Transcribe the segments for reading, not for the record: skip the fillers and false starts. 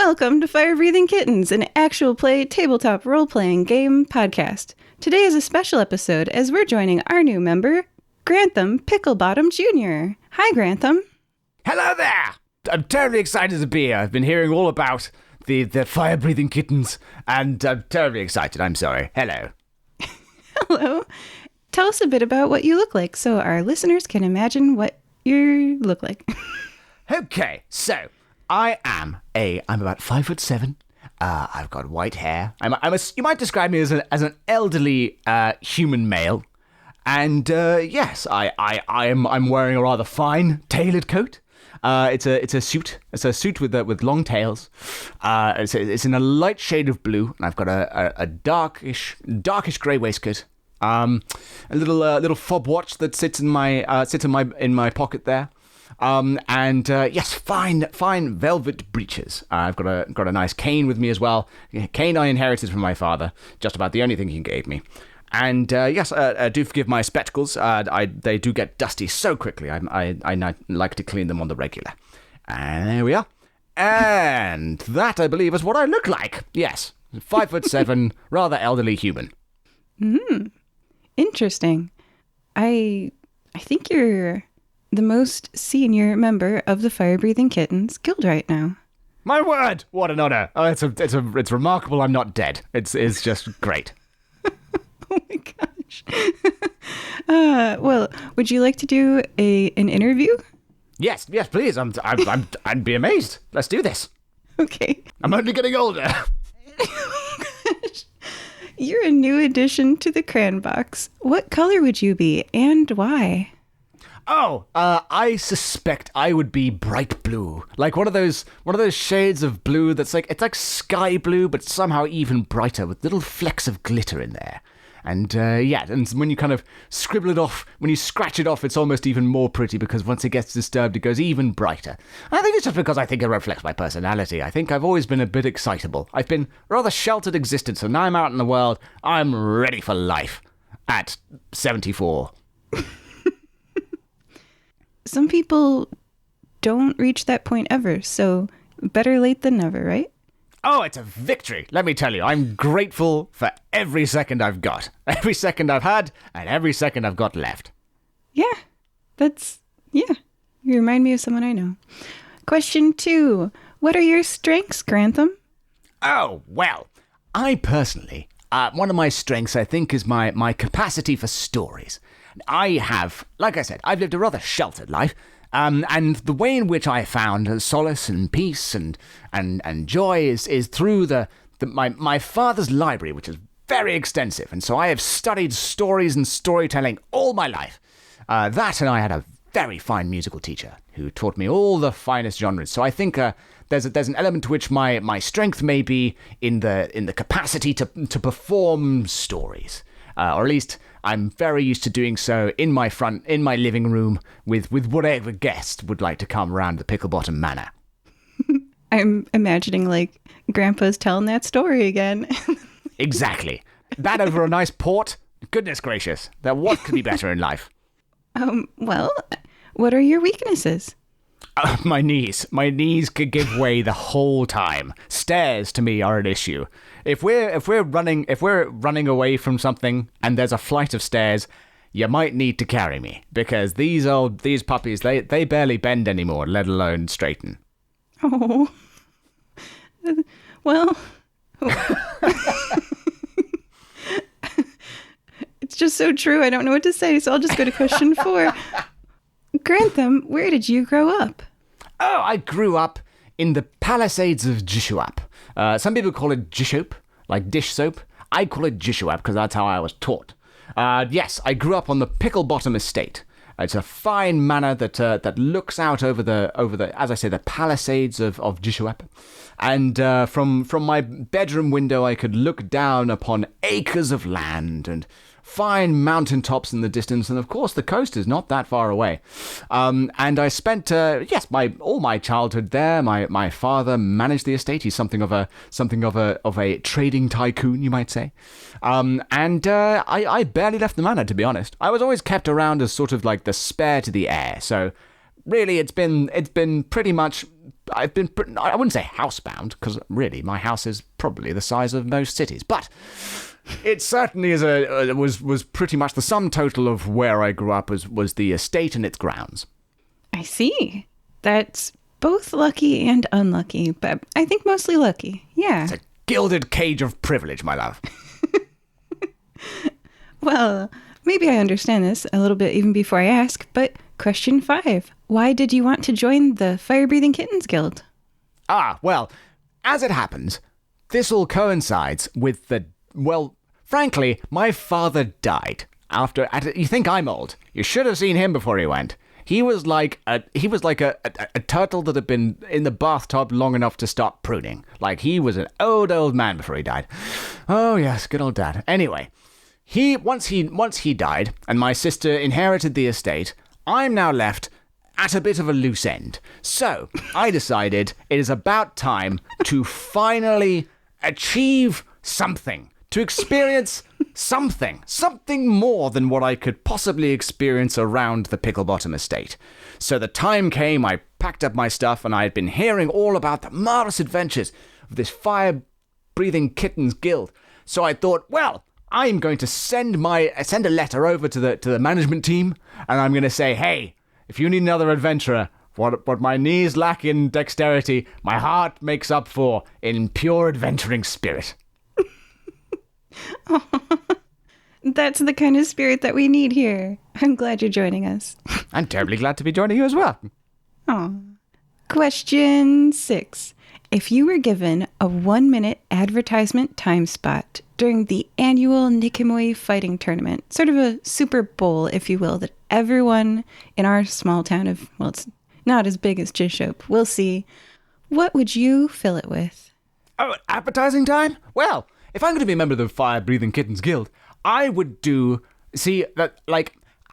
Welcome to Fire Breathing Kittens, an actual play tabletop role-playing game podcast. Today is a special episode as we're joining our new member, Grantham Picklebottom Jr. Hi, Grantham. Hello there! I'm terribly excited to be here. I've been hearing all about the fire-breathing kittens, and I'm terribly excited. I'm sorry. Hello. Hello. Tell us a bit about what you look like so our listeners can imagine what you look like. Okay, so I'm about 5'7". I've got white hair. You might describe me as an elderly human male, and yes, I'm wearing a rather fine tailored coat. It's a suit. It's a suit with long tails. It's in a light shade of blue, and I've got a darkish grey waistcoat. A little fob watch that sits in my pocket there. Yes, fine velvet breeches. I've got a nice cane with me as well. Cane I inherited from my father. Just about the only thing he gave me. And yes, do forgive my spectacles. They do get dusty so quickly. I like to clean them on the regular. And there we are. And that, I believe, is what I look like. Yes, 5'7", rather elderly human. Interesting. I think you're the most senior member of the Fire Breathing Kittens Guild right now. My word! What an honor! Oh, it's remarkable. I'm not dead. It's just great. Oh my gosh. Well, would you like to do an interview? Yes, please. I'd be amazed. Let's do this. Okay. I'm only getting older. Oh gosh. You're a new addition to the crayon box. What color would you be, and why? Oh, I suspect I would be bright blue, like one of those shades of blue that's it's like sky blue, but somehow even brighter with little flecks of glitter in there. And and when you kind of scribble it off, when you scratch it off, it's almost even more pretty because once it gets disturbed, it goes even brighter. I think it's just because I think it reflects my personality. I think I've always been a bit excitable. I've been rather sheltered existence, so now I'm out in the world, I'm ready for life at 74. Some people don't reach that point ever, so better late than never, right? Oh, it's a victory. Let me tell you, I'm grateful for every second I've got. Every second I've had, and every second I've got left. Yeah, you remind me of someone I know. Question 2. What are your strengths, Grantham? Oh, well, I personally, one of my strengths, I think, is my capacity for stories. I have, like I said, I've lived a rather sheltered life. And the way in which I found solace and peace and joy is through my father's library, which is very extensive. And so I have studied stories and storytelling all my life. That, and I had a very fine musical teacher who taught me all the finest genres. So I think there's an element to which my strength may be in the capacity to perform stories, or at least I'm very used to doing so in my living room with whatever guest would like to come around the Picklebottom Manor. I'm imagining Grandpa's telling that story again. Exactly. That over a nice port. Goodness gracious. What could be better in life? Well, what are your weaknesses? My knees. My knees could give way the whole time. Stairs to me are an issue. If we're running away from something and there's a flight of stairs, you might need to carry me because these puppies they barely bend anymore, let alone straighten. Oh. Well. It's just so true. I don't know what to say, so I'll just go to question 4. Grantham, where did you grow up? Oh, I grew up in the Palisades of Jishuap. Some people call it Jishop, like dish soap. I call it Jishuap because that's how I was taught. Yes, I grew up on the Picklebottom estate. It's a fine manor that looks out over the as I say, the Palisades of Jishuap. And from my bedroom window, I could look down upon acres of land and fine mountaintops in the distance, and of course the coast is not that far away. And I spent all my childhood there. My father managed the estate. He's something of a trading tycoon, you might say. I barely left the manor, to be honest. I was always kept around as sort of like the spare to the heir. So really, it's been pretty much I wouldn't say housebound, because really my house is probably the size of most cities, but it certainly was pretty much the sum total of where I grew up was the estate and its grounds. I see. That's both lucky and unlucky, but I think mostly lucky. Yeah. It's a gilded cage of privilege, my love. Well, maybe I understand this a little bit even before I ask, but question 5. Why did you want to join the Fire-Breathing Kittens Guild? Well, as it happens, this all coincides with frankly, my father died. You think I'm old. You should have seen him before he went. He was like a turtle that had been in the bathtub long enough to stop pruning. Like, he was an old man before he died. Oh yes, good old dad. Anyway, once he died and my sister inherited the estate, I'm now left at a bit of a loose end. So I decided it is about time to finally achieve something, to experience something more than what I could possibly experience around the Picklebottom estate. So the time came, I packed up my stuff, and I had been hearing all about the marvelous adventures of this Fire-Breathing Kittens Guild. So I thought, well, I'm going to send a letter over to the management team, and I'm going to say, hey, if you need another adventurer, what my knees lack in dexterity, my heart makes up for in pure adventuring spirit. That's the kind of spirit that we need here. I'm glad you're joining us. I'm terribly glad to be joining you as well. Question 6. If you were given a 1-minute advertisement time spot during the annual Nikimoy fighting tournament, sort of a Super Bowl, if you will, that everyone in our small town it's not as big as Jishop, will see, what would you fill it with? Oh, advertising time? Well, if I'm going to be a member of the Fire-Breathing Kittens Guild, I would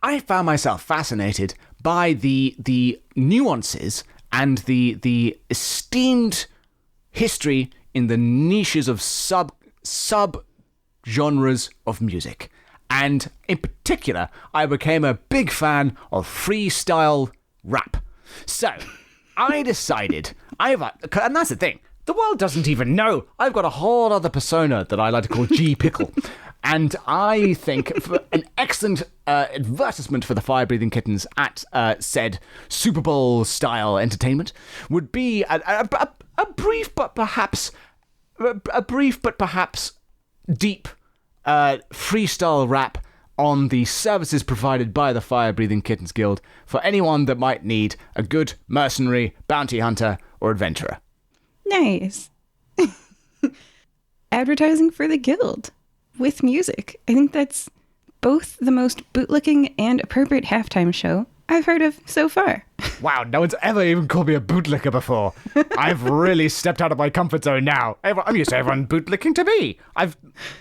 I found myself fascinated by the nuances and the esteemed history in the niches of sub genres of music. And in particular, I became a big fan of freestyle rap. So I decided, and that's the thing, the world doesn't even know. I've got a whole other persona that I like to call G Pickle. And I think for an excellent advertisement for the Fire-Breathing Kittens at said Super Bowl-style entertainment would be a brief but perhaps deep freestyle rap on the services provided by the Fire-Breathing Kittens Guild for anyone that might need a good mercenary, bounty hunter, or adventurer. Nice. Advertising for the guild with music. I think that's both the most bootlicking and appropriate halftime show I've heard of so far. Wow, no one's ever even called me a bootlicker before. I've really stepped out of my comfort zone now. I'm used to everyone bootlicking to me.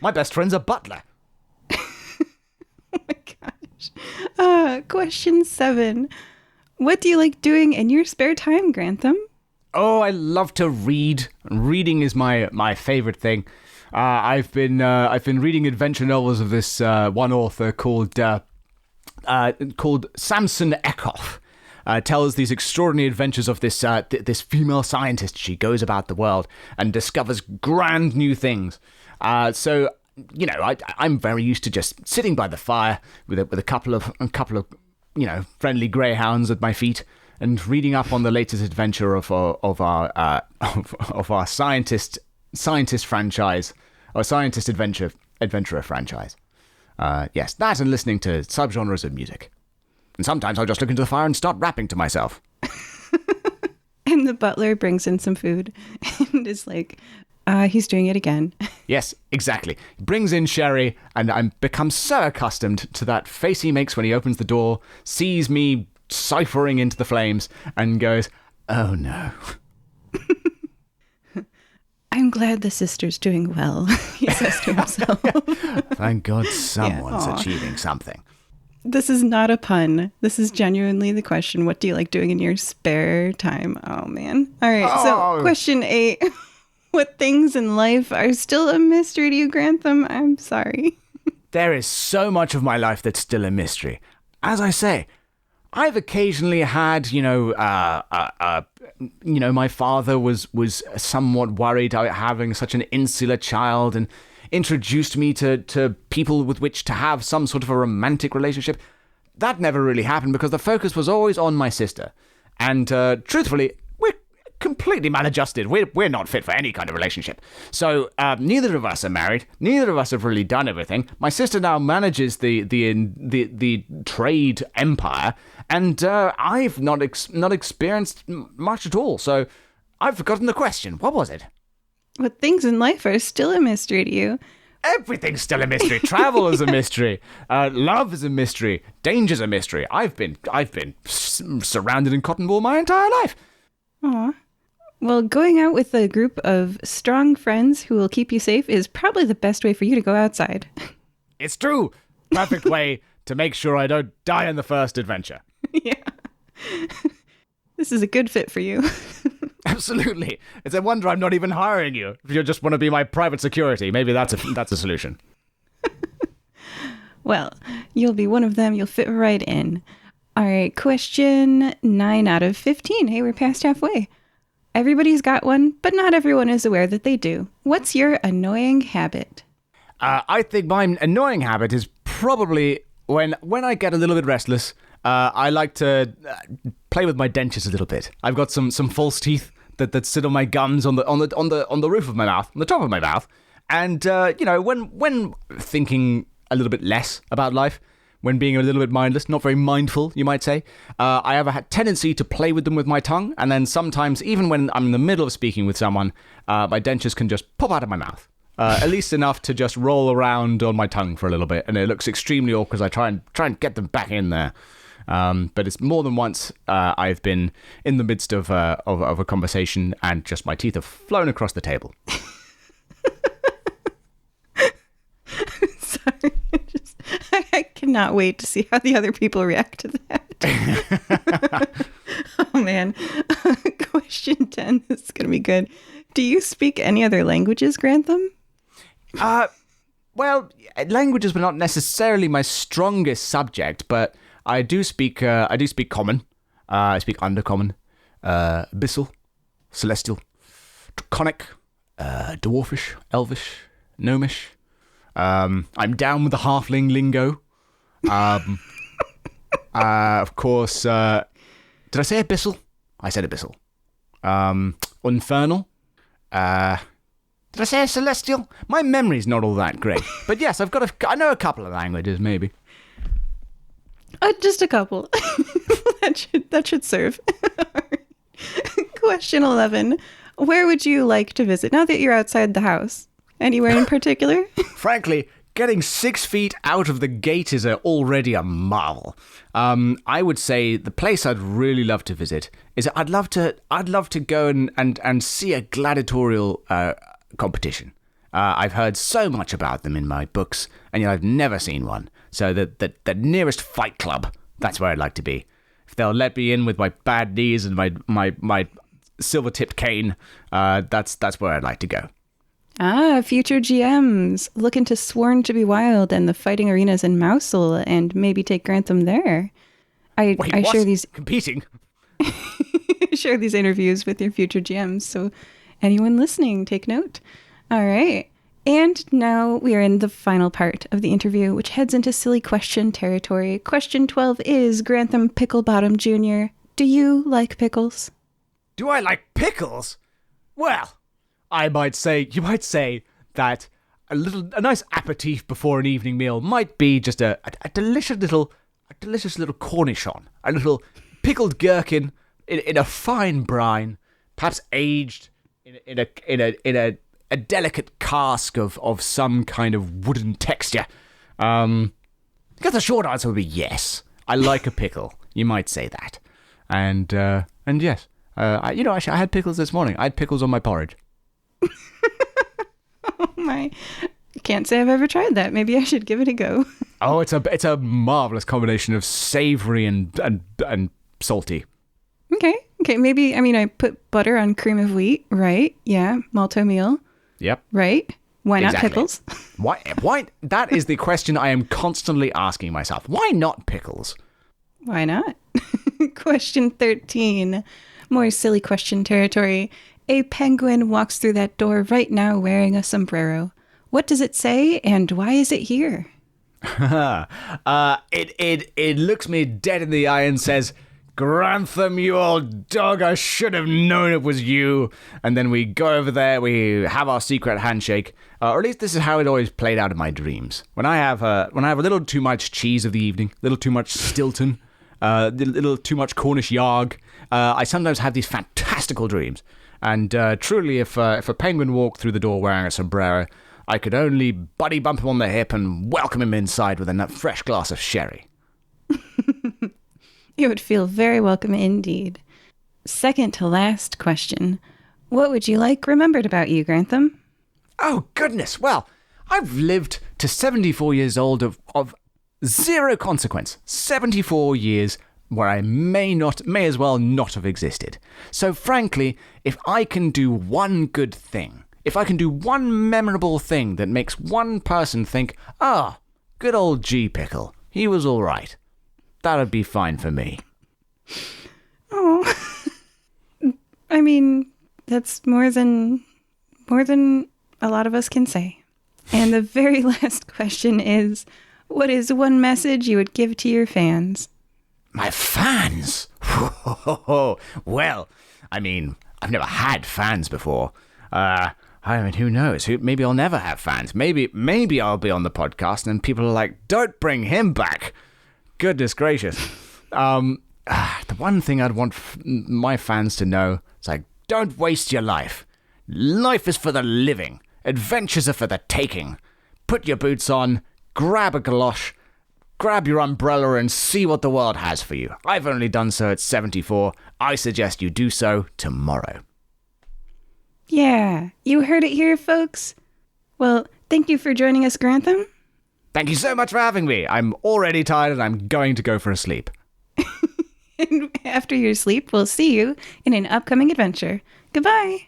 My best friend's a butler. Oh my gosh. Question 7. What do you like doing in your spare time, Grantham? Oh, I love to read. Reading is my favorite thing. I've been reading adventure novels of this one author called Samson Eckhoff. Tells these extraordinary adventures of this female scientist. She goes about the world and discovers grand new things. So you know, I'm very used to just sitting by the fire with a couple of friendly greyhounds at my feet and reading up on the latest adventure of our scientist franchise, or scientist adventurer franchise. Yes, that and listening to subgenres of music. And sometimes I'll just look into the fire and start rapping to myself. And the butler brings in some food and is like, he's doing it again. Yes, exactly. He brings in sherry, and I'm become so accustomed to that face he makes when he opens the door, sees me ciphering into the flames, and goes, oh no. I'm glad the sister's doing well, he says to himself. Thank God someone's achieving something. This is not a pun. This is genuinely the question. What do you like doing in your spare time? Oh, man. All right. So question 8. What things in life are still a mystery to you, Grantham? I'm sorry. There is so much of my life that's still a mystery. As I say, I've occasionally had, my father was somewhat worried about having such an insular child and introduced me to people with which to have some sort of a romantic relationship. That never really happened because the focus was always on my sister. And truthfully, we're completely maladjusted. We're not fit for any kind of relationship. So neither of us are married. Neither of us have really done everything. My sister now manages the trade empire, and I've not experienced much at all. So I've forgotten the question. What was it? But things in life are still a mystery to you. Everything's still a mystery. Travel is a mystery. Love is a mystery. Danger's a mystery. I've been surrounded in cotton wool my entire life. Aw. Well, going out with a group of strong friends who will keep you safe is probably the best way for you to go outside. It's true. Perfect way to make sure I don't die in the first adventure. Yeah. This is a good fit for you. Absolutely. It's a wonder I'm not even hiring you. If you just want to be my private security, maybe that's a solution. Well, you'll be one of them. You'll fit right in. All right, question 9 out of 15. Hey, we're past halfway. Everybody's got one, but not everyone is aware that they do. What's your annoying habit? I think my annoying habit is probably when I get a little bit restless, I like to play with my dentures a little bit. I've got some false teeth that sit on my gums on the roof of my mouth, on the top of my mouth, and when thinking a little bit less about life, when being a little bit mindless, not very mindful, you might say, I have a tendency to play with them with my tongue, and then sometimes, even when I'm in the middle of speaking with someone, my dentures can just pop out of my mouth. At least enough to just roll around on my tongue for a little bit, and it looks extremely awkward as I try and get them back in there. But it's more than once I've been in the midst of a conversation and just my teeth have flown across the table. Sorry. I cannot wait to see how the other people react to that. Oh, man. Question 10. This is going to be good. Do you speak any other languages, Grantham? Well, languages were not necessarily my strongest subject, but I do speak Common. I speak Undercommon, Abyssal, Celestial, Draconic, Dwarfish, Elvish, Gnomish. I'm down with the Halfling lingo. Of course, did I say Abyssal? I said Abyssal. Infernal. Did I say Celestial? My memory's not all that great. But yes, I know a couple of languages, maybe. Just a couple. That should serve. Question 11. Where would you like to visit now that you're outside the house? Anywhere in particular? Frankly, getting 6 feet out of the gate is already a marvel. I would say the place I'd really love to visit is I'd love to go and see a gladiatorial competition. I've heard so much about them in my books, and yet I've never seen one. So the nearest fight club, that's where I'd like to be. If they'll let me in with my bad knees and my silver-tipped cane, that's where I'd like to go. Future GMs looking to Sworn to be Wild and the fighting arenas in Mousel and maybe take Grantham there. I share these competing. share these interviews with your future GMs, so anyone listening, take note. All right. And now we are in the final part of the interview, which heads into silly question territory. Question 12 is, Grantham Picklebottom Jr., do you like pickles? Do I like pickles? Well, you might say that a nice aperitif before an evening meal might be just a delicious little cornichon, a little pickled gherkin in a fine brine, perhaps aged in a delicate cask of some kind of wooden texture. I guess the short answer would be yes. I like a pickle. You might say that, and yes, I had pickles this morning. I had pickles on my porridge. Oh my! Can't say I've ever tried that. Maybe I should give it a go. Oh, it's a marvelous combination of savory and salty. Okay. Maybe I put butter on cream of wheat, right? Yeah, malto meal. Yep. Right? Why not pickles? Why? That is the question I am constantly asking myself. Why not pickles? Why not? Question 13. More silly question territory. A penguin walks through that door right now wearing a sombrero. What does it say, and why is it here? It looks me dead in the eye and says, "Grantham, you old dog, I should have known it was you." And then we go over there, we have our secret handshake. Or at least this is how it always played out in my dreams. When I have a little too much cheese of the evening, a little too much Stilton, a little too much Cornish yarg, I sometimes have these fantastical dreams. And truly, if a penguin walked through the door wearing a sombrero, I could only buddy bump him on the hip and welcome him inside with a fresh glass of sherry. You would feel very welcome indeed. Second to last question. What would you like remembered about you, Grantham? Oh, goodness. Well, I've lived to 74 years old of zero consequence. 74 years where I may as well not have existed. So frankly, if I can do one good thing, if I can do one memorable thing that makes one person think, good old G. Pickle, he was all right, that'd be fine for me. Oh, I mean, that's more than a lot of us can say. And the very last question is, what is one message you would give to your fans? My fans? Well, I mean, I've never had fans before. I mean, who knows? Maybe I'll never have fans. Maybe I'll be on the podcast and people are like, "Don't bring him back." Goodness gracious. The one thing I'd want my fans to know is like, don't waste your life. Life is for the living. Adventures are for the taking. Put your boots on, grab a galosh, grab your umbrella and see what the world has for you. I've only done so at 74. I suggest you do so tomorrow. Yeah, you heard it here, folks. Well, thank you for joining us, Grantham. Thank you so much for having me. I'm already tired and I'm going to go for a sleep. And after your sleep, we'll see you in an upcoming adventure. Goodbye.